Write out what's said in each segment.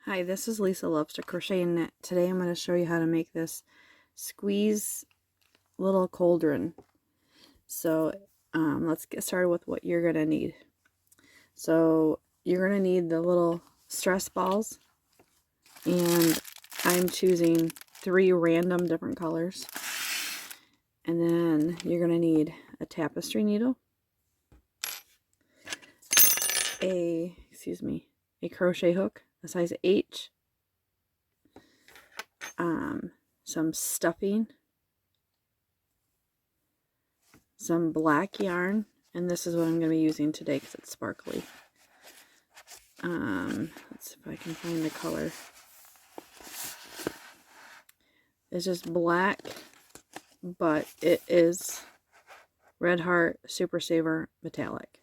Hi, this is Lisa Loves to Crochet and Knit. Today I'm going to show you how to make this squeeze little cauldron. So let's get started with what you're going to need. So you're going to need the little stress balls, and I'm choosing 3 random different colors. And then you're going to need a tapestry needle, a crochet hook, a size H, some stuffing, some black yarn, and this is what I'm going to be using today because it's sparkly. Let's see if I can find the color. It's just black, but it is Red Heart Super Saver Metallic.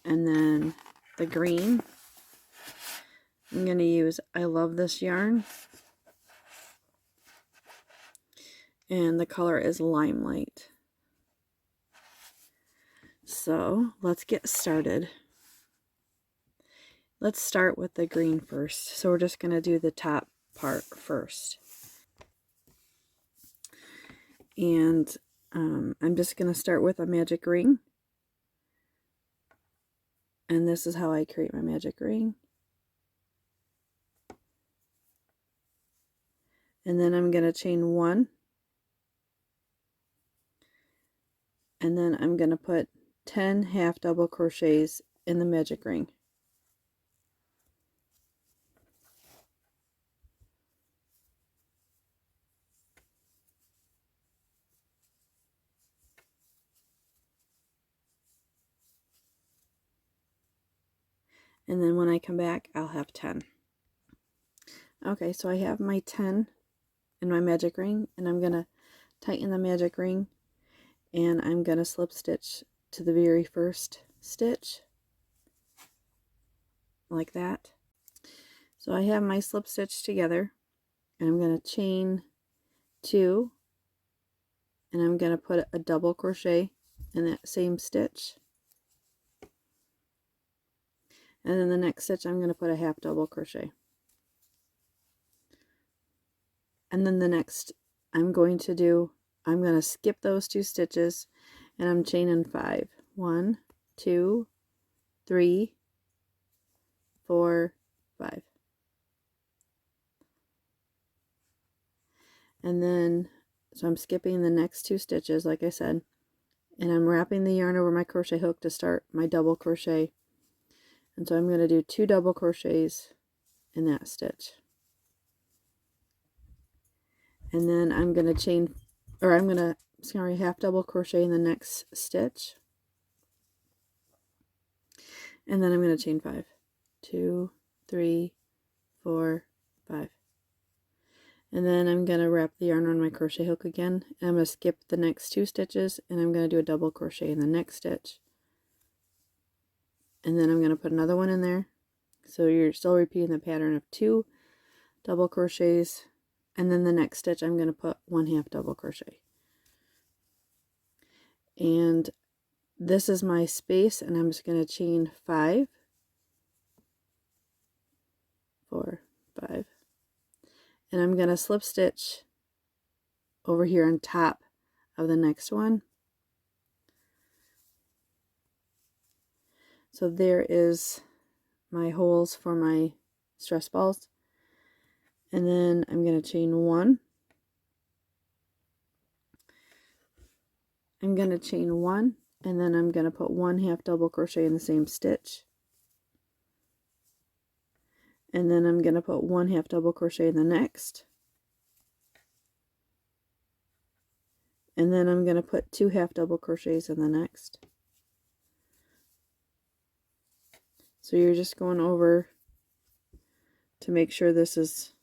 And then the green, I'm going to use I Love This Yarn, and the color is Limelight. So let's get started. Let's start with the green first. So we're just going to do the top part first. And I'm just going to start with a magic ring. And this is how I create my magic ring. And then I'm going to chain 1. And then I'm going to put 10 half double crochets in the magic ring. And then when I come back, I'll have 10. Okay, so I have my 10 in my magic ring, and I'm going to tighten the magic ring, and I'm going to slip stitch to the very first stitch, like that. So I have my slip stitch together, and I'm going to chain 2, and I'm going to put a double crochet in that same stitch. And then the next stitch I'm going to put a half double crochet. And then the next I'm going to skip those 2 stitches, and I'm chaining 5. 1, 2, 3, 4, 5. And then, so I'm skipping the next 2 stitches, like I said, and I'm wrapping the yarn over my crochet hook to start my double crochet. And so I'm going to do 2 double crochets in that stitch. And then I'm going to half double crochet in the next stitch. And then I'm going to chain 5. 2, 3, 4, 5. And then I'm going to wrap the yarn around my crochet hook again. And I'm going to skip the next 2 stitches, and I'm going to do a double crochet in the next stitch. And then I'm going to put another one in there. So you're still repeating the pattern of 2 double crochets, and then the next stitch I'm going to put 1 half double crochet. And this is my space, and I'm just going to chain 5, 4, 5, and I'm going to slip stitch over here on top of the next one. So there is my holes for my stress balls. And then I'm going to chain 1. I'm going to chain 1, and then I'm going to put 1 half double crochet in the same stitch. And then I'm going to put 1 half double crochet in the next. And then I'm going to put 2 half double crochets in the next. So you're just going over to make sure this is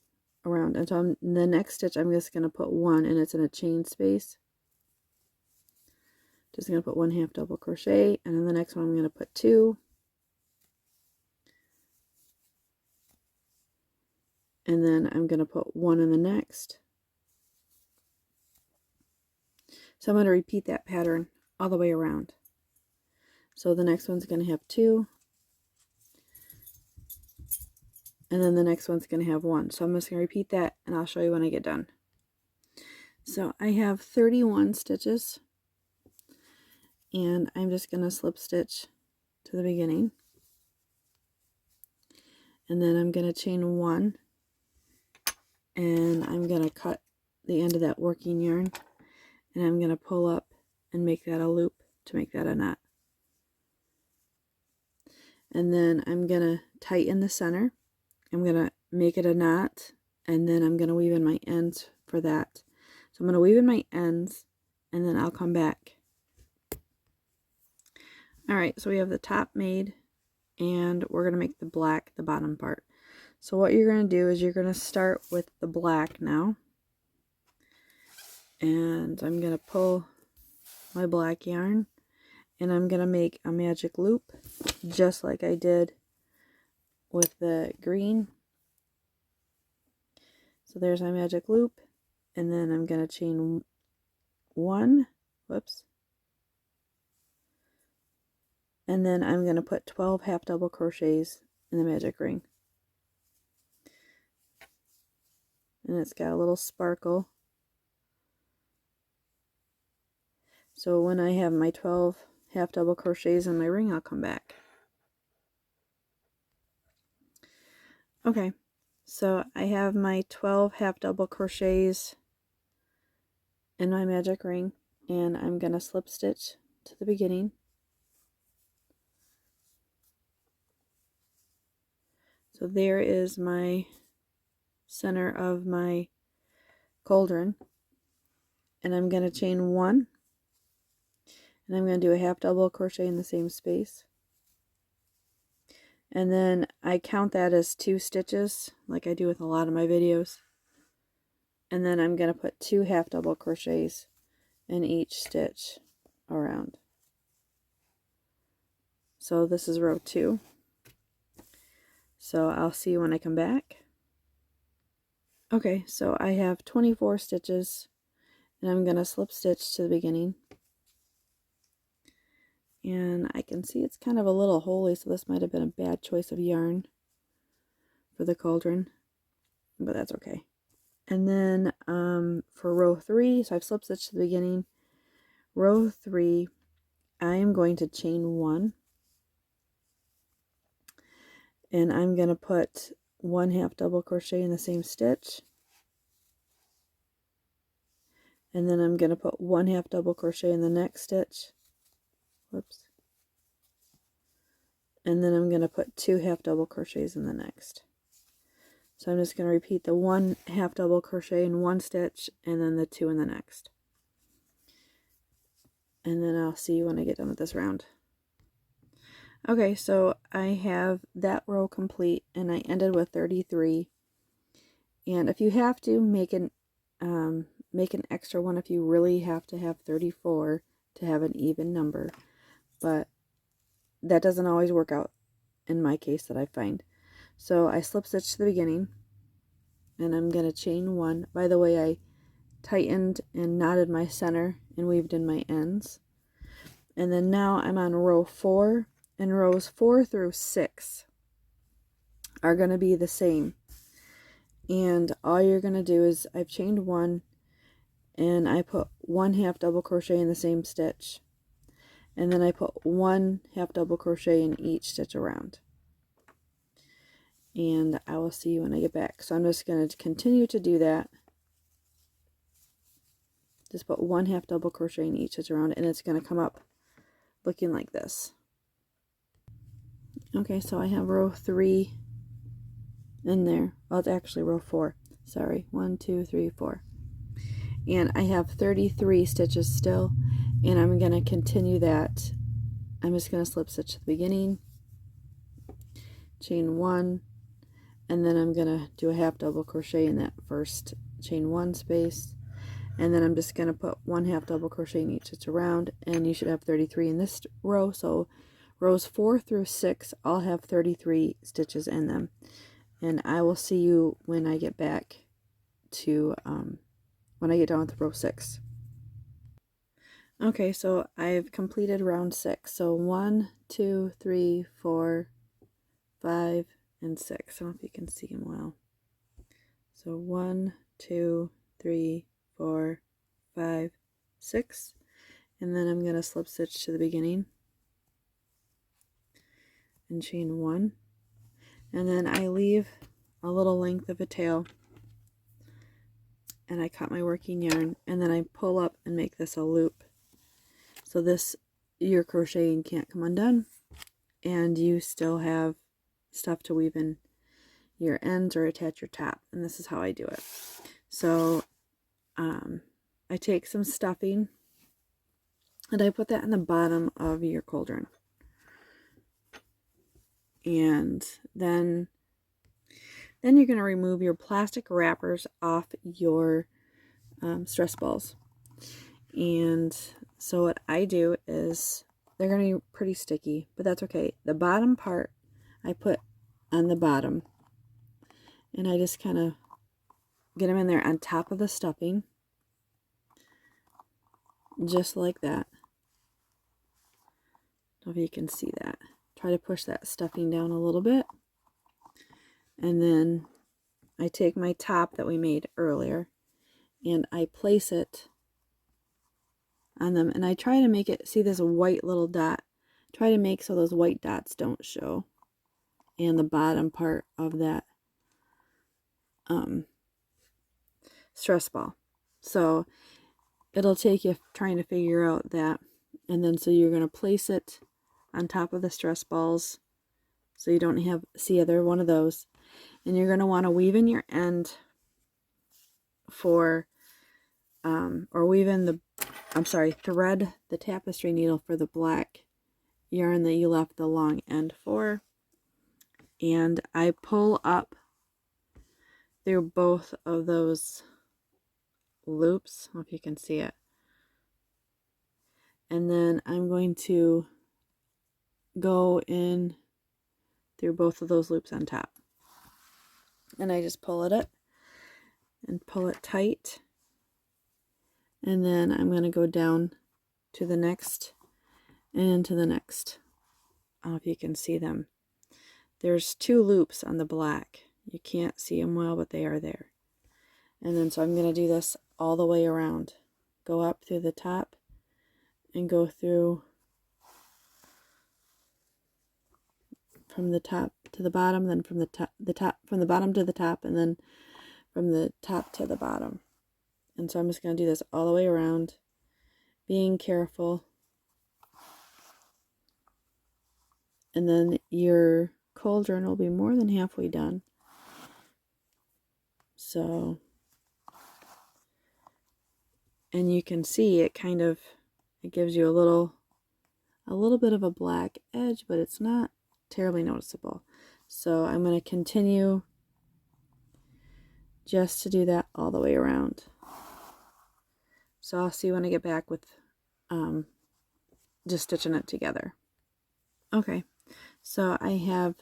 around. And so in the next stitch, I'm just going to put 1, and it's in a chain space. Just going to put 1 half double crochet, and in the next one I'm going to put 2. And then I'm going to put 1 in the next. So I'm going to repeat that pattern all the way around. So the next one's going to have 2. and then the next one's going to have 1. So I'm just going to repeat that, and I'll show you when I get done. So I have 31 stitches, and I'm just going to slip stitch to the beginning, and then I'm going to chain 1, and I'm going to cut the end of that working yarn, and I'm going to pull up and make that a loop to make that a knot. And then I'm going to tighten the center. I'm going to make it a knot, and then I'm going to weave in my ends for that. So I'm going to weave in my ends, and then I'll come back. Alright, so we have the top made, and we're going to make the black the bottom part. So what you're going to do is you're going to start with the black now. And I'm going to pull my black yarn, and I'm going to make a magic loop just like I did with the green. So there's my magic loop, and then I'm going to chain 1, whoops, and then I'm going to put 12 half double crochets in the magic ring, and it's got a little sparkle. So when I have my 12 half double crochets in my ring, I'll come back. Okay, so I have my 12 half double crochets in my magic ring, and I'm going to slip stitch to the beginning. So there is my center of my cauldron, and I'm going to chain 1, and I'm going to do a half double crochet in the same space, and then I count that as 2 stitches like I do with a lot of my videos, and then I'm going to put 2 half double crochets in each stitch around. So this is row 2. So I'll see you when I come back. Okay, so I have 24 stitches, and I'm going to slip stitch to the beginning. And I can see it's kind of a little holy, so this might have been a bad choice of yarn for the cauldron, but that's okay. And then for row 3, so I've slip stitched to the beginning. Row 3, I am going to chain 1, and I'm going to put 1 half double crochet in the same stitch, and then I'm going to put 1 half double crochet in the next stitch, whoops, and then I'm going to put 2 half double crochets in the next. So I'm just going to repeat the 1 half double crochet in one stitch, and then the 2 in the next. And then I'll see you when I get done with this round. Okay, so I have that row complete, and I ended with 33. And if you have to, make an extra one if you really have to have 34 to have an even number. But that doesn't always work out in my case that I find. So I slip stitch to the beginning, and I'm going to chain 1. By the way, I tightened and knotted my center and weaved in my ends. And then now I'm on row 4, and rows 4 through 6 are going to be the same. And all you're going to do is I've chained 1, and I put 1 half double crochet in the same stitch, and then I put 1 half double crochet in each stitch around. And I will see you when I get back. So I'm just going to continue to do that. Just put 1 half double crochet in each stitch around, and it's going to come up looking like this. Okay, so I have row 3 in there. Well, it's actually row 4. Sorry, 1, 2, 3, 4. And I have 33 stitches still, and I'm going to continue that. I'm just going to slip stitch to the beginning, chain 1, and then I'm going to do a half double crochet in that first chain 1 space, and then I'm just going to put 1 half double crochet in each stitch around, and you should have 33 in this row. So rows 4 through 6 all have 33 stitches in them, and I will see you when I get back to when I get done with row 6. Okay, so I've completed round 6. So 1, 2, 3, 4, 5, and 6. I don't know if you can see them well. So 1, 2, 3, 4, 5, 6, and then I'm going to slip stitch to the beginning and chain 1, and then I leave a little length of a tail, and I cut my working yarn, and then I pull up and make this a loop. So this, your crocheting can't come undone, and you still have stuff to weave in your ends or attach your top, and this is how I do it. So I take some stuffing and I put that in the bottom of your cauldron, and then you're going to remove your plastic wrappers off your stress balls. And so what I do is, they're going to be pretty sticky, but that's okay. The bottom part I put on the bottom, and I just kind of get them in there on top of the stuffing, just like that. I don't know if you can see that. Try to push that stuffing down a little bit, and then I take my top that we made earlier and I place it on them, and I try to make it, see this white little dot, try to make so those white dots don't show, and the bottom part of that stress ball. So it'll take you trying to figure out that, and then so you're going to place it on top of the stress balls so you don't have, see either one of those, and you're going to want to weave in your end for or weave in the, thread the tapestry needle for the black yarn that you left the long end for, and I pull up through both of those loops. I don't know if you can see it, and then I'm going to go in through both of those loops on top, and I just pull it up and pull it tight, and then I'm going to go down to the next and to the next. I don't know if you can see them. There's 2 loops on the black. You can't see them well, but they are there. And then so I'm going to do this all the way around. Go up through the top and go through from the top to the bottom, then from from the bottom to the top, and then from the top to the bottom. And so I'm just going to do this all the way around, being careful. And then your cauldron will be more than halfway done. So, and you can see it kind of, it gives you a little bit of a black edge, but it's not terribly noticeable. So I'm going to continue just to do that all the way around. So I'll see you when I get back with just stitching it together. Okay, so I have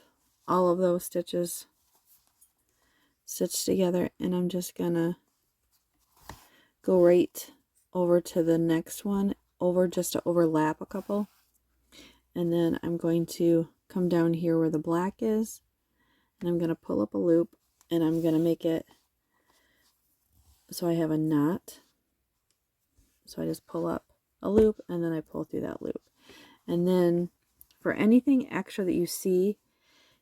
all of those stitches stitched together, and I'm just gonna go right over to the next one, just to overlap a couple, and then I'm going to come down here where the black is, and I'm gonna pull up a loop, and I'm gonna make it so I have a knot. So I just pull up a loop, and then I pull through that loop. And then for anything extra that you see,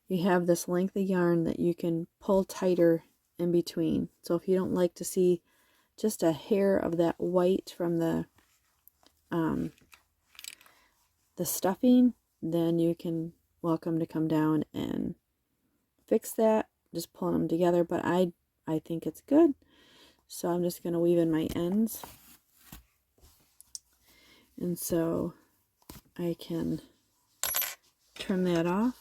you have this length of yarn that you can pull tighter in between. So if you don't like to see just a hair of that white from the stuffing, then you can welcome to come down and fix that, just pulling them together. But I think it's good, so I'm just going to weave in my ends. And so I can trim that off.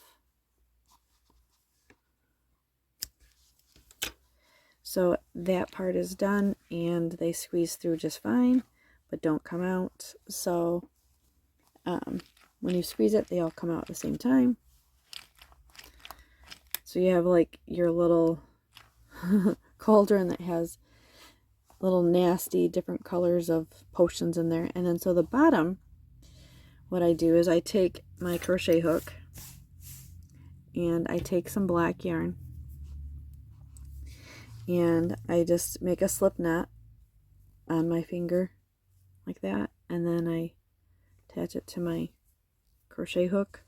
So that part is done, and they squeeze through just fine, but don't come out. So when you squeeze it, they all come out at the same time. So you have like your little cauldron that has little nasty different colors of potions in there. And then so the bottom, what I do is I take my crochet hook and I take some black yarn and I just make a slip knot on my finger like that, and then I attach it to my crochet hook,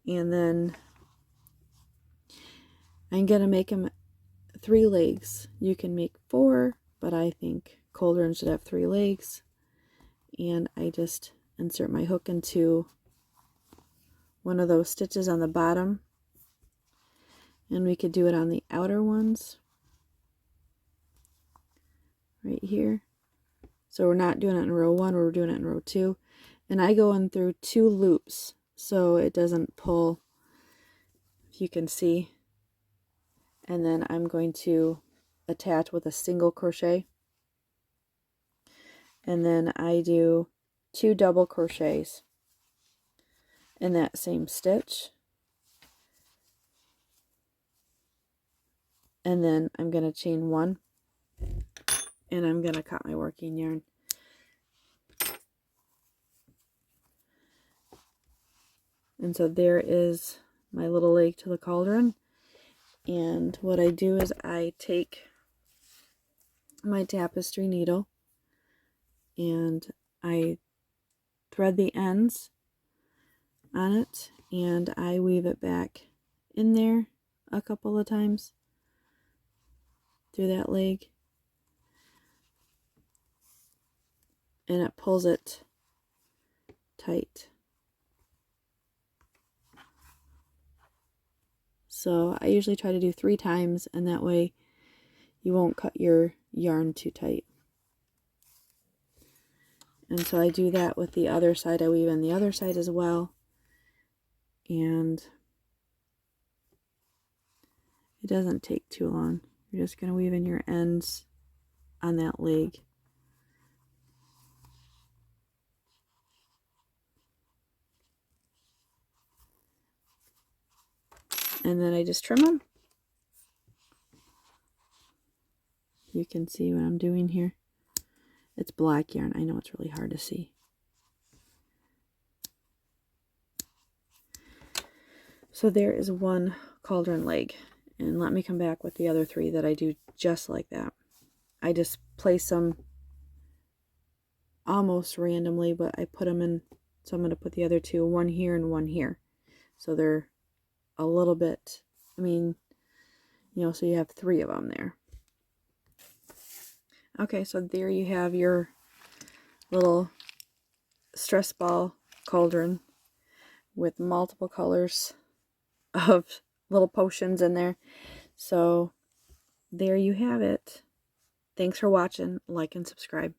and then I'm gonna make them 3 legs. You can make 4, but I think Cauldron should have 3 legs. And I just insert my hook into one of those stitches on the bottom, and we could do it on the outer ones right here. So we're not doing it in row 1, we're doing it in row 2, and I go in through 2 loops so it doesn't pull, if you can see. And then I'm going to attach with a single crochet, and then I do 2 double crochets in that same stitch, and then I'm going to chain 1, and I'm going to cut my working yarn. And so there is my little leg to the cauldron. And what I do is I take my tapestry needle and I thread the ends on it, and I weave it back in there a couple of times through that leg, and it pulls it tight. So I usually try to do 3 times, and that way you won't cut your yarn too tight. And so I do that with the other side. I weave in the other side as well, and it doesn't take too long. You're just going to weave in your ends on that leg. And then I just trim them. You can see what I'm doing here. It's black yarn. I know it's really hard to see. So there is one cauldron leg. And let me come back with the other 3 that I do just like that. I just place them almost randomly, but I put them in. So I'm going to put the other 2, one here and one here. So they're a little bit, I mean, you know, so you have 3 of them there. Okay, so there you have your little stress ball cauldron with multiple colors of little potions in there. So there you have it. Thanks for watching. Like and subscribe.